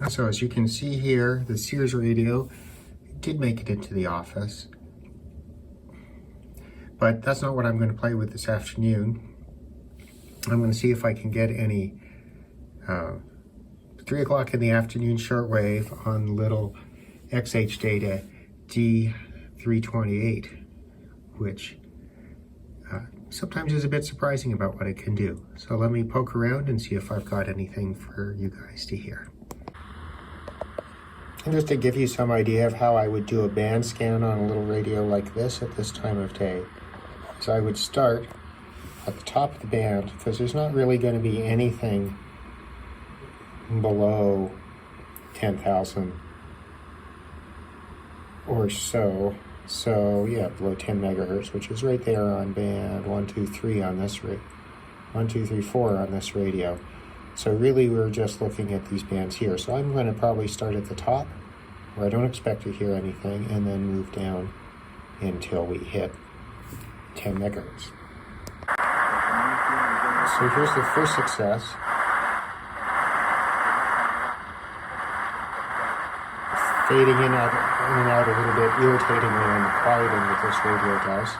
So as you can see here, the Sears radio did make it into the office, but that's not what I'm going to play with this afternoon. I'm going to see if I can get any 3 o'clock in the afternoon shortwave on little XHData D328, which sometimes is a bit surprising about what it can do. So let me poke around and see if I've got anything for you guys to hear. And just to give you some idea of how I would do a band scan on a little radio like this at this time of day, so I would start at the top of the band, because there's not really going to be anything below 10,000 or so. So yeah, below 10 megahertz, which is right there on band 1, 2, 3 on this 1, 2, 3, 4 on this radio. So really we're just looking at these bands here. So I'm going to probably start at the top where I don't expect to hear anything, and then move down until we hit 10 megahertz. So here's the first success. Fading in and out a little bit irritatingly on the quieting that this radio does.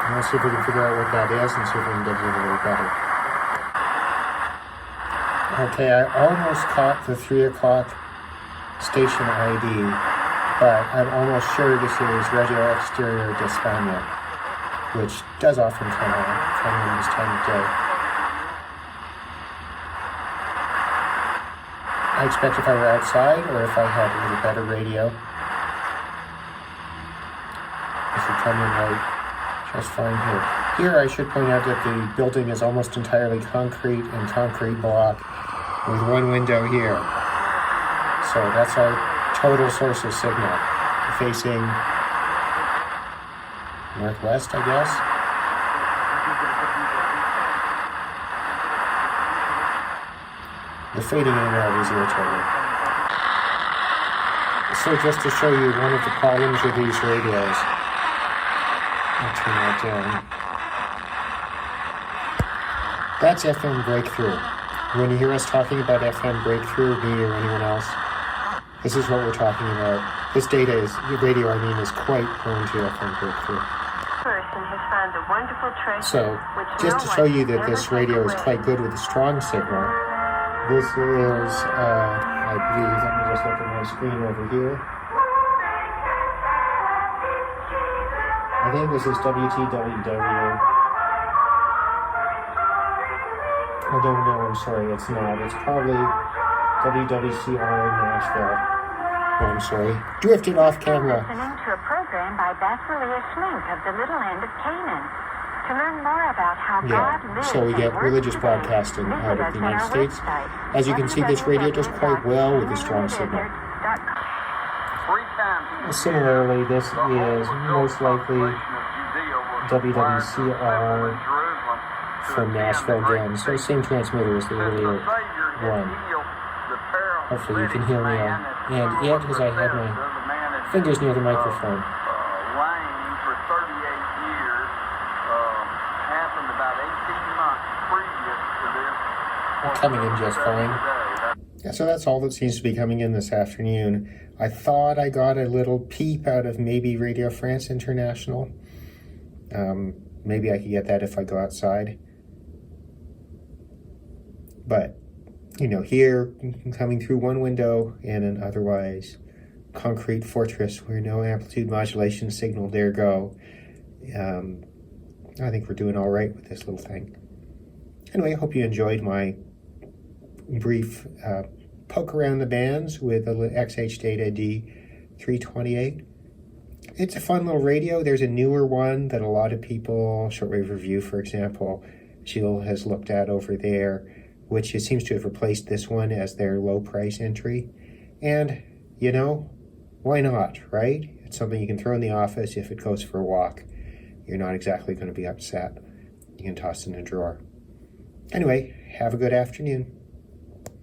And let's see if we can figure out what that is and see if we can get it a little better. Okay, I almost caught the 3 o'clock station ID, but I'm almost sure this is Radio Exterior de España, which does often come in this time of day. I expect if I were outside, or if I had a little better radio, this would come in right just fine here. Here I should point out that the building is almost entirely concrete and concrete block with one window here. So that's our total source of signal, facing northwest, I guess. The fading in and out is irritating. So just to show you one of the problems with these radios, I'll turn that down. That's FM breakthrough. When you hear us talking about FM breakthrough, me or anyone else, this is what we're talking about. This radio is quite prone to FM breakthrough. So, just to show you that this radio is quite good with a strong signal, this is, I believe, let me just look at my screen over here. I think this is WTWW. I don't know, I'm sorry, it's not. It's probably WWCR in Nashville. Oh, I'm sorry. Drifted off camera. Listening to a program by Basileia Schlink of the Little End of Canaan. To learn more about how God lives, so we get religious broadcasting out of the United States. As you can see, this radio does quite well with a strong signal. Similarly, this is most likely WWCR from Nashville again. So same transmitter as the earlier one. Hopefully you can hear me now. And yet, as I had my fingers near the microphone. Coming in just fine. Yeah, so that's all that seems to be coming in this afternoon. I thought I got a little peep out of maybe Radio France International. Maybe I could get that if I go outside. But, you know, here, coming through one window in an otherwise concrete fortress where no amplitude modulation signal dare go, I think we're doing all right with this little thing. Anyway, I hope you enjoyed my brief poke around the bands with the XHData D328. It's a fun little radio. There's a newer one that a lot of people, Shortwave Review, for example, Jill has looked at over there, which seems to have replaced this one as their low price entry. And, you know, why not, right? It's something you can throw in the office if it goes for a walk. You're not exactly going to be upset. You can toss it in a drawer. Anyway, have a good afternoon.